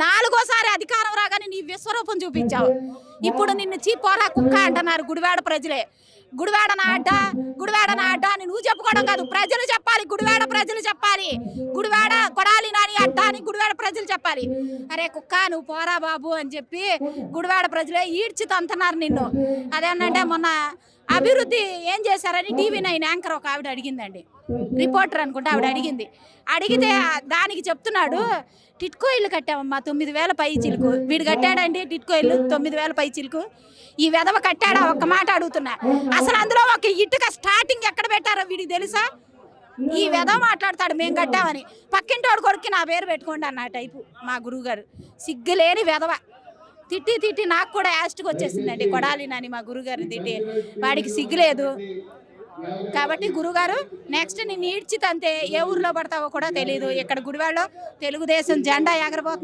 నాలుగోసారి అధికారం రాగానే నీ విశ్వరూపం చూపించావు. ఇప్పుడు నిన్ను చీపోరా కుక్క అంటున్నారు గుడివాడ ప్రజలే. గుడివాడ నా అడ్డ అని నువ్వు చెప్పుకోవడం కాదు, ప్రజలు చెప్పాలి. గుడివాడ ప్రజలు చెప్పాలి. గుడివాడ కొడాలి నాని అడ్డ అని గుడివాడ ప్రజలు చెప్పాలి. అరే కుక్క నువ్వు పోరా బాబు అని చెప్పి గుడివాడ ప్రజలే ఈడ్చి తంతున్నారు నిన్ను. అదేంటంటే మొన్న అభివృద్ధి ఏం చేశారని TV9 యాంకర్ ఒక ఆవిడ అడిగిందండి, రిపోర్టర్ అనుకుంటే ఆవిడ అడిగితే దానికి చెప్తున్నాడు, టిట్కో ఇల్లు కట్టామమ్మా 9,000 పై చిలుకు. వీడు కట్టాడండి టిట్కో ఇల్లు 9,000 పై చిలుకు. ఈ వెధవ కట్టాడా ఒక్క మాట అడుగుతున్నా. అసలు అందులో ఒక ఇటుక స్టార్టింగ్ ఎక్కడ పెట్టారో వీడికి తెలుసా? ఈ వెధవ మాట్లాడతాడు మేము కట్టామని. పక్కింటోడు కొడుక్కి నా పేరు పెట్టుకోండి అన్న టైపు మా గురువుగారు. సిగ్గులేని వెధవ. తిట్టి నాకు కూడా యాస్ట్కి వచ్చేసిందండి కొడాలి నాని మా గురుగారిని తిట్టి. వాడికి సిగ్గులేదు. కాబట్టి గురుగారు నెక్స్ట్ నిన్ను ఈడ్చి తంతే ఏ ఊర్లో పడతావో కూడా తెలియదు. ఇక్కడ గుడివాడలో తెలుగుదేశం జెండా ఎగరబోతుంది.